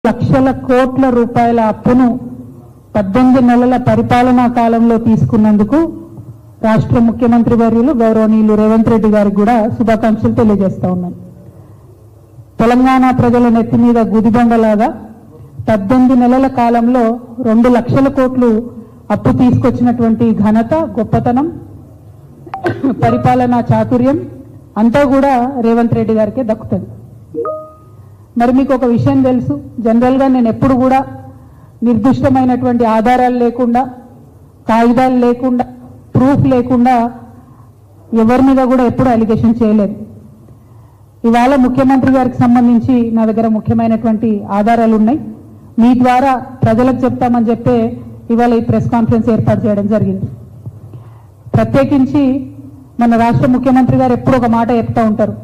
లక్షల కోట్ల రూపాయల అప్పును 18 నెలల పరిపాలనా కాలంలో తీసుకున్నందుకు రాష్ట్ర ముఖ్యమంత్రి వర్యులు గౌరవనీయులు రేవంత్ రెడ్డి గారికి కూడా శుభాకాంక్షలు తెలియజేస్తా ఉన్నాను. తెలంగాణ ప్రజల నెత్తి మీద గుదిబండలాగా 18 నెలల కాలంలో 2 లక్షల కోట్లు అప్పు తీసుకొచ్చినటువంటి ఘనత, గొప్పతనం, పరిపాలనా చాతుర్యం అంతా కూడా రేవంత్ రెడ్డి గారికే దక్కుతుంది. మరి మీకు ఒక విషయం తెలుసు, జనరల్గా నేను ఎప్పుడు కూడా నిర్దిష్టమైనటువంటి ఆధారాలు లేకుండా, కాగితాలు లేకుండా, ప్రూఫ్ లేకుండా ఎవరి మీద కూడా ఎప్పుడు అలిగేషన్ చేయలేదు. ఇవాళ ముఖ్యమంత్రి గారికి సంబంధించి నా దగ్గర ముఖ్యమైనటువంటి ఆధారాలు ఉన్నాయి. మీ ద్వారా ప్రజలకు చెప్తామని చెప్పే ఇవాళ ఈ ప్రెస్ కాన్ఫరెన్స్ ఏర్పాటు చేయడం జరిగింది. ప్రత్యేకించి మన రాష్ట్ర ముఖ్యమంత్రి గారు ఎప్పుడు ఒక మాట చెప్తూ ఉంటారు,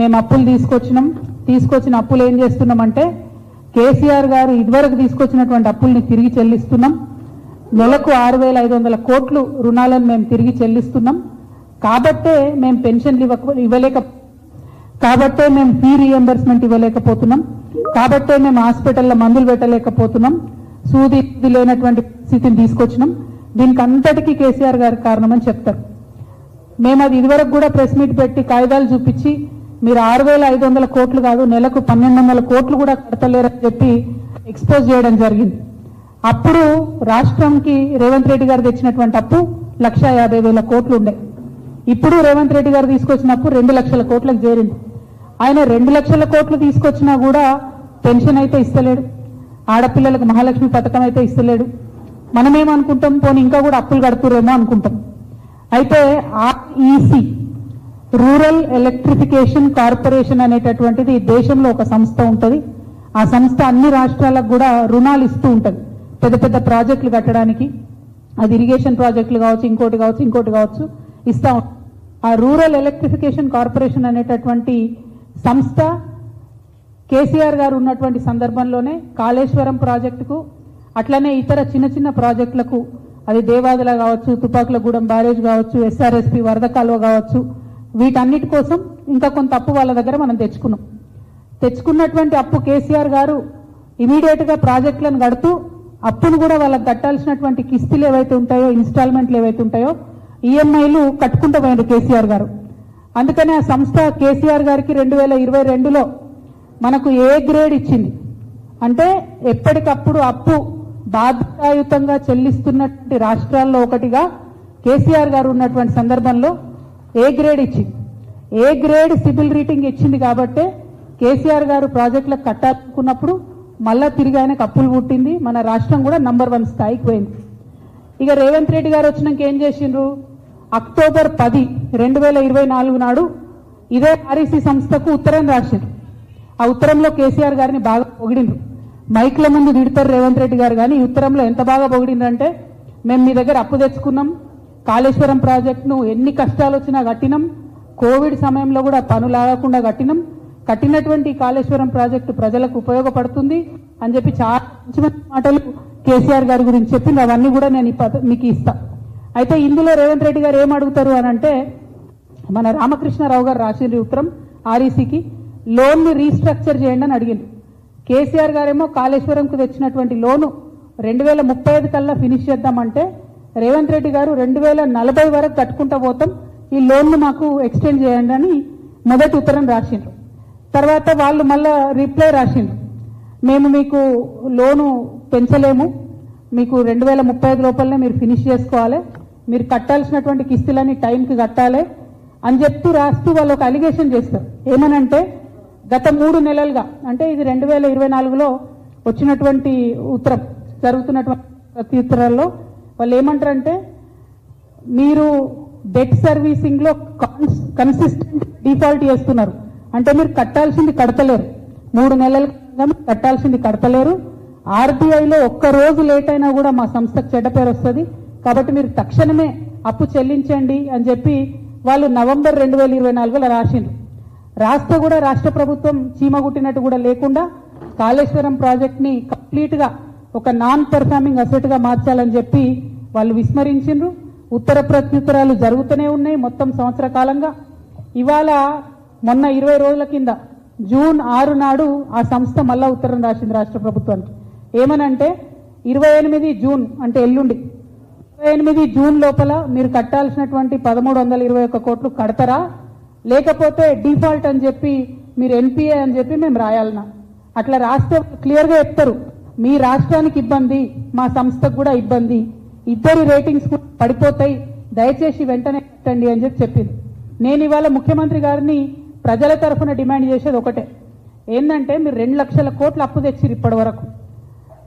మేము అప్పులు తీసుకొచ్చిన అప్పులు ఏం చేస్తున్నామంటే కేసీఆర్ గారు ఇదివరకు తీసుకొచ్చినటువంటి అప్పుల్ని తిరిగి చెల్లిస్తున్నాం. నెలకు 6,500 కోట్లు రుణాలను మేము తిరిగి చెల్లిస్తున్నాం. కాబట్టే మేము పెన్షన్లు కాబట్టే మేము ఫీ రీఎంబర్స్మెంట్ ఇవ్వలేకపోతున్నాం. కాబట్టే మేము హాస్పిటల్లో మందులు పెట్టలేకపోతున్నాం. సూది లేనటువంటి స్థితిని తీసుకొచ్చినాం. దీనికి అంతటికీ కేసీఆర్ గారి కారణమని చెప్తారు. మేము అది ఇదివరకు కూడా ప్రెస్ మీట్ పెట్టి కాగితాలు చూపించి మీరు 6,500 కోట్లు కాదు, నెలకు 1,200 కోట్లు కూడా కడతలేరని చెప్పి ఎక్స్పోజ్ చేయడం జరిగింది. అప్పుడు రాష్ట్రంకి రేవంత్ రెడ్డి గారు తెచ్చినటువంటి అప్పు 1,50,000 కోట్లు ఉండే. ఇప్పుడు రేవంత్ రెడ్డి గారు తీసుకొచ్చిన అప్పు 2 లక్షల కోట్లకు చేరింది. ఆయన 2 లక్షల కోట్లు తీసుకొచ్చినా కూడా పెన్షన్ అయితే ఇస్తలేడు, ఆడపిల్లలకు మహాలక్ష్మి పథకం అయితే ఇస్తలేడు. మనమేమనుకుంటాం, పోనీ ఇంకా కూడా అప్పులు కడుతురేమో అనుకుంటాం. అయితే ఆర్ఈసి, రూరల్ ఎలక్ట్రిఫికేషన్ కార్పొరేషన్ అనేటటువంటిది దేశంలో ఒక సంస్థ ఉంటుంది. ఆ సంస్థ అన్ని రాష్ట్రాలకు కూడా రుణాలు ఇస్తూ ఉంటుంది పెద్ద పెద్ద ప్రాజెక్టులు కట్టడానికి. అది ఇరిగేషన్ ప్రాజెక్టులు కావచ్చు, ఇంకోటి కావచ్చు ఇస్తా ఉంటుంది. ఆ రూరల్ ఎలక్ట్రిఫికేషన్ కార్పొరేషన్ అనేటటువంటి సంస్థ కేసీఆర్ గారు ఉన్నటువంటి సందర్భంలోనే కాళేశ్వరం ప్రాజెక్టుకు, అట్లనే ఇతర చిన్న చిన్న ప్రాజెక్టులకు, అది దేవాదుల కావచ్చు, తుపాకులగూడెం బ్యారేజ్ కావచ్చు, ఎస్ఆర్ఎస్పి వరద కాలువ కావచ్చు, వీటన్నిటి కోసం ఇంకా కొంత అప్పు వాళ్ళ దగ్గర మనం తెచ్చుకున్నటువంటి అప్పు కేసీఆర్ గారు ఇమీడియట్ గా ప్రాజెక్టులను కడుతూ అప్పును కూడా వాళ్ళకి కట్టాల్సినటువంటి కిస్తీలు ఏవైతే ఉంటాయో, ఇన్స్టాల్మెంట్లు ఏవైతే ఉంటాయో, ఈఎంఐలు కట్టుకుంటూ పోయాడు కేసీఆర్ గారు. అందుకనే ఆ సంస్థ కేసీఆర్ గారికి 2022లో మనకు ఏ గ్రేడ్ ఇచ్చింది. అంటే ఎప్పటికప్పుడు అప్పు బాధ్యతాయుతంగా చెల్లిస్తున్నటువంటి రాష్ట్రాల్లో ఒకటిగా కేసీఆర్ గారు ఉన్నటువంటి సందర్భంలో ఏ గ్రేడ్ ఇచ్చింది. ఏ గ్రేడ్ సిబిల్ రేటింగ్ ఇచ్చింది. కాబట్టే కేసీఆర్ గారు ప్రాజెక్టులకు కట్టాలనుకున్నప్పుడు మళ్ళా తిరిగి ఆయనకు అప్పులు పుట్టింది. మన రాష్ట్రం కూడా నంబర్ 1 స్థాయికి పోయింది. ఇక రేవంత్ రెడ్డి గారు వచ్చినాక ఏం చేసిండ్రు, అక్టోబర్ 10, 2024 నాడు ఇదే ఆర్ఈసీ సంస్థకు ఉత్తరం రాసిండ్రు. ఆ ఉత్తరంలో కేసీఆర్ గారిని బాగా పొగిడిండ్రు. మైక్ల ముందు తిడతారు రేవంత్ రెడ్డి గారు, కానీ ఈ ఉత్తరంలో ఎంత బాగా పొగిడిండ్రంటే, మేము మీ దగ్గర అప్పు తెచ్చుకున్నాం, కాళేశ్వరం ప్రాజెక్టును ఎన్ని కష్టాలు వచ్చినా కట్టినాం, కోవిడ్ సమయంలో కూడా పనులాగకుండా కట్టినటువంటి కాళేశ్వరం ప్రాజెక్టు ప్రజలకు ఉపయోగపడుతుంది అని చెప్పి చాలా మంచి మాటలు కేసీఆర్ గారి గురించి చెప్పింది. అవన్నీ కూడా నేను మీకు ఇస్తా. అయితే ఇందులో రేవంత్ రెడ్డి గారు ఏం అడుగుతారు అని అంటే, మన రామకృష్ణారావు గారు రాసిన ఉత్తరం ఆర్ఈసీకి లోన్ని రీస్ట్రక్చర్ చేయండి అని అడిగింది. కేసీఆర్ గారేమో కాళేశ్వరంకు తెచ్చినటువంటి లోను 2035 కల్లా ఫినిష్ చేద్దామంటే, రేవంత్ రెడ్డి గారు 2040 వరకు కట్టుకుంటా పోతాం, ఈ లోన్ను మాకు ఎక్స్టెండ్ చేయండి అని మొదటి ఉత్తరం రాసిండ్రు. తర్వాత వాళ్ళు మళ్ళా రిప్లై రాసిండ్రు, మేము మీకు లోను పెంచలేము, మీకు 2035 లోపలనే మీరు ఫినిష్ చేసుకోవాలి, మీరు కట్టాల్సినటువంటి కిస్తులని టైంకి కట్టాలి అని చెప్తూ రాస్తూ వాళ్ళు ఒక అలిగేషన్ చేస్తారు. ఏమనంటే, గత 3 నెలలుగా, అంటే ఇది 2024లో వచ్చినటువంటి ఉత్తరం, జరుగుతున్నటువంటి ప్రత్యుత్తరాల్లో వాళ్ళు ఏమంటారంటే, మీరు డెట్ సర్వీసింగ్ లో కన్సిస్టెంట్ డిఫాల్ట్ చేస్తున్నారు. అంటే మీరు కట్టాల్సింది కడతలేరు, 3 నెలలుగా కట్టాల్సింది కడతలేరు. ఆర్బీఐలో ఒక్క రోజు లేట్ అయినా కూడా మా సంస్థకు చెడ్డ పేరు వస్తుంది, కాబట్టి మీరు తక్షణమే అప్పు చెల్లించండి అని చెప్పి వాళ్ళు నవంబర్ 2024లో రాసిండ్రు. రాస్తే కూడా రాష్ట్ర ప్రభుత్వం చీమగుట్టినట్టు కూడా లేకుండా కాళేశ్వరం ప్రాజెక్ట్ ని కంప్లీట్ గా ఒక నాన్ పర్ఫార్మింగ్ అసెట్ గా మార్చాలని చెప్పి వాళ్ళు విస్మరించిండ్రు. ఉత్తర ప్రత్యుత్తరాలు జరుగుతూనే ఉన్నాయి మొత్తం సంవత్సర కాలంగా. ఇవాళ మొన్న 20 రోజుల కింద జూన్ 6 నాడు ఆ సంస్థ మళ్ళా ఉత్తరం రాసింది రాష్ట్ర ప్రభుత్వానికి. ఏమనంటే 28 జూన్ అంటే ఎల్లుండి 28 జూన్ లోపల మీరు కట్టాల్సినటువంటి 1321 కోట్లు కడతారా, లేకపోతే డిఫాల్ట్ అని చెప్పి మీరు ఎన్పిఏ అని చెప్పి మేము రాయాలన్నా. అట్లా రాస్తే క్లియర్గా చెప్తారు, మీ రాష్ట్రానికి ఇబ్బంది, మా సంస్థకు కూడా ఇబ్బంది, ఇద్దరి రేటింగ్స్ పడిపోతాయి, దయచేసి వెంటనే కట్టండి అని చెప్పి చెప్పింది. నేను ఇవాళ ముఖ్యమంత్రి గారిని ప్రజల తరఫున డిమాండ్ చేసేది ఒకటే, ఏంటంటే మీరు 2 లక్షల కోట్లు అప్పు తెచ్చిరు ఇప్పటి వరకు,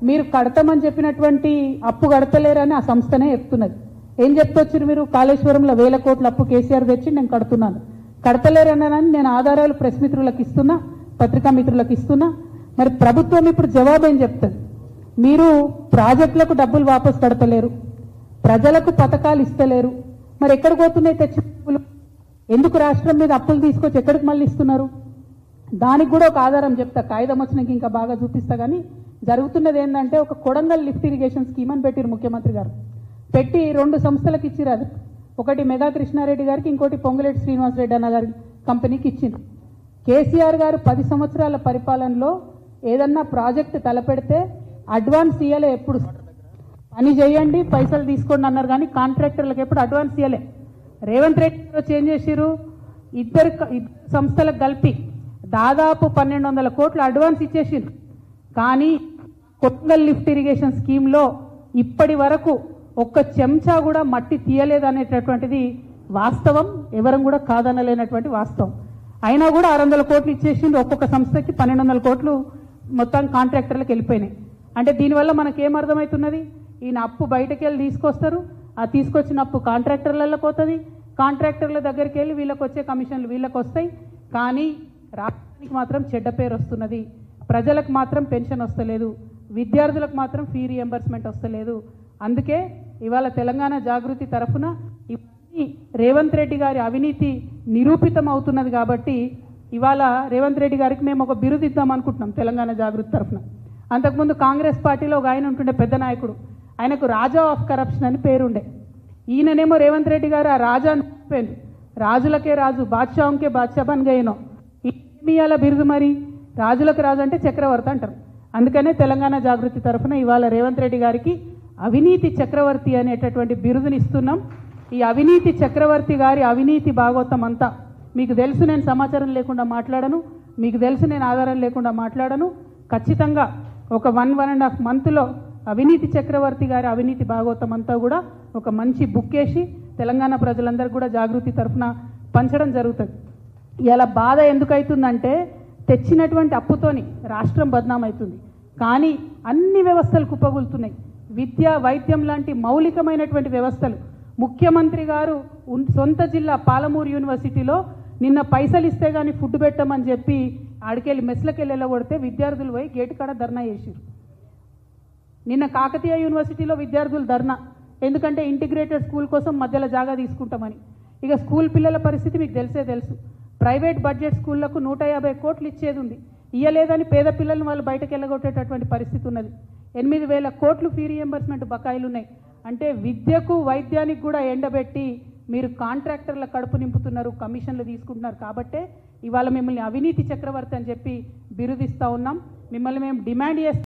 మీరు కడతామని చెప్పినటువంటి అప్పు కడతలేరని ఆ సంస్థనే చెప్తున్నది. ఏం చెప్తొచ్చారు మీరు? కాళేశ్వరంలో 1000 కోట్ల అప్పు కేసీఆర్ తెచ్చి నేను కడుతున్నాను, కడతలేరన్నానని నేను ఆధారాలు ప్రెస్ మిత్రులకు ఇస్తున్నా, పత్రికా మిత్రులకు ఇస్తున్నా. మరి ప్రభుత్వం ఇప్పుడు జవాబు ఏం చెప్తుంది? మీరు ప్రాజెక్టులకు డబ్బులు వాపసు కడతలేరు, ప్రజలకు పథకాలు ఇస్తలేరు, మరి ఎక్కడికి పోతున్నాయి తెచ్చిన డబ్బులు? ఎందుకు రాష్ట్రం మీద అప్పులు తీసుకొచ్చి ఎక్కడికి మళ్ళీ ఇస్తున్నారు? దానికి కూడా ఒక ఆధారం చెప్తా, కాగితం వచ్చినాక ఇంకా బాగా చూపిస్తా. కానీ జరుగుతున్నది ఏంటంటే, ఒక కొడంగల్ లిఫ్ట్ ఇరిగేషన్ స్కీమ్ అని పెట్టిరు ముఖ్యమంత్రి గారు, పెట్టి 2 సంస్థలకు ఇచ్చిరు. అది ఒకటి మెగా కృష్ణారెడ్డి గారికి, ఇంకోటి పొంగులేటి శ్రీనివాసరెడ్డి అన్న గారి కంపెనీకి ఇచ్చింది. కేసీఆర్ గారు 10 సంవత్సరాల పరిపాలనలో ఏదన్నా ప్రాజెక్టు తలపెడితే అడ్వాన్స్ ఇయ్యలే, ఎప్పుడు పని చేయండి పైసలు తీసుకోండి అన్నారు, కానీ కాంట్రాక్టర్లకు ఎప్పుడు అడ్వాన్స్ ఇయ్యలే. రేవంత్ రెడ్డి గారు చేంజ్ చేసిరు, ఇద్దరు సంస్థలకు కలిపి దాదాపు 1200 కోట్లు అడ్వాన్స్ ఇచ్చేసిరు. కానీ కొడంగల్ లిఫ్ట్ ఇరిగేషన్ స్కీమ్లో ఇప్పటి వరకు ఒక్క చెంచా కూడా మట్టి తీయలేదనేటటువంటిది వాస్తవం, ఎవరం కూడా కాదనలేనటువంటి వాస్తవం. అయినా కూడా 600 కోట్లు ఇచ్చేసింది, ఒక్కొక్క సంస్థకి 1200 కోట్లు మొత్తం కాంట్రాక్టర్లకు వెళ్ళిపోయినాయి. అంటే దీనివల్ల మనకేం అర్థమవుతున్నది? ఈయన అప్పు బయటకు వెళ్ళి తీసుకొస్తారు, ఆ తీసుకొచ్చిన అప్పు కాంట్రాక్టర్లకు పోతుంది, కాంట్రాక్టర్ల దగ్గరికి వెళ్ళి వీళ్ళకి వచ్చే కమిషన్లు వీళ్ళకి వస్తాయి, కానీ రాష్ట్రానికి మాత్రం చెడ్డ పేరు వస్తున్నది, ప్రజలకు మాత్రం పెన్షన్ వస్తలేదు, విద్యార్థులకు మాత్రం ఫీ రియంబర్స్మెంట్ వస్తలేదు. అందుకే ఇవాళ తెలంగాణ జాగృతి తరఫున రేవంత్ రెడ్డి గారి అవినీతి నిరూపితం అవుతున్నది. కాబట్టి ఇవాళ రేవంత్ రెడ్డి గారికి మేము ఒక బిరుదు ఇద్దాం అనుకుంటున్నాం తెలంగాణ జాగృతి తరఫున. అంతకుముందు కాంగ్రెస్ పార్టీలో ఒక ఆయన ఉంటుండే పెద్ద నాయకుడు, ఆయనకు రాజా ఆఫ్ కరప్షన్ అని పేరుండే. ఈయననేమో రేవంత్ రెడ్డి గారు ఆ రాజా అని చెప్పారు, రాజులకే రాజు, బాద్షాంకే బాద్షా బన్ గయనో. ఇవాళ బిరుదు మరి రాజులకు రాజు అంటే చక్రవర్తి అంటారు. అందుకనే తెలంగాణ జాగృతి తరఫున ఇవాళ రేవంత్ రెడ్డి గారికి అవినీతి చక్రవర్తి అనేటటువంటి బిరుదుని ఇస్తున్నాం. ఈ అవినీతి చక్రవర్తి గారి అవినీతి భాగవతం అంతా మీకు తెలుసు, నేను సమాచారం లేకుండా మాట్లాడను, మీకు తెలుసు నేను ఆధారం లేకుండా మాట్లాడను. ఖచ్చితంగా ఒక 1.5 మంత్లో అవినీతి చక్రవర్తి గారి అవినీతి భాగవతం అంతా కూడా ఒక మంచి బుక్ వేసి తెలంగాణ ప్రజలందరూ కూడా జాగృతి తరఫున పంచడం జరుగుతుంది. ఇలా బాధ ఎందుకైతుందంటే, తెచ్చినటువంటి అప్పుతోని రాష్ట్రం బద్నామవుతుంది, కానీ అన్ని వ్యవస్థలు కుప్పగూలుతున్నాయి. విద్య, వైద్యం లాంటి మౌలికమైనటువంటి వ్యవస్థలు. ముఖ్యమంత్రి గారు సొంత జిల్లా పాలమూరు యూనివర్సిటీలో నిన్న పైసలు ఇస్తే కానీ ఫుడ్ పెట్టమని చెప్పి ఆడికెళ్ళి మెస్లకెళ్ళి వెళ్ళగొడితే విద్యార్థులు పోయి గేటు కాడ ధర్నా చేసిరు. నిన్న కాకతీయ యూనివర్సిటీలో విద్యార్థులు ధర్నా, ఎందుకంటే ఇంటిగ్రేటెడ్ స్కూల్ కోసం మధ్యలో జాగా తీసుకుంటామని. ఇక స్కూల్ పిల్లల పరిస్థితి మీకు తెలుసు, ప్రైవేట్ బడ్జెట్ స్కూళ్లకు 150 కోట్లు ఇచ్చేది ఉంది, ఇయ్యలేదని పేద పిల్లలను వాళ్ళు బయటకు వెళ్ళగొట్టేటటువంటి పరిస్థితి ఉన్నది. 8000 కోట్లు ఫీ రియంబర్స్మెంట్ బకాయిలు ఉన్నాయి. అంటే విద్యకు, వైద్యానికి కూడా ఎండబెట్టి మీరు కాంట్రాక్టర్ల కడుపు నింపుతున్నారు, కమిషన్లు తీసుకుంటున్నారు. కాబట్టే ఇవాళ మిమ్మల్ని అవినీతి చక్రవర్తి అని చెప్పి బిరుదిస్తూ ఉన్నాం. మిమ్మల్ని మేము డిమాండ్ చేస్తాం.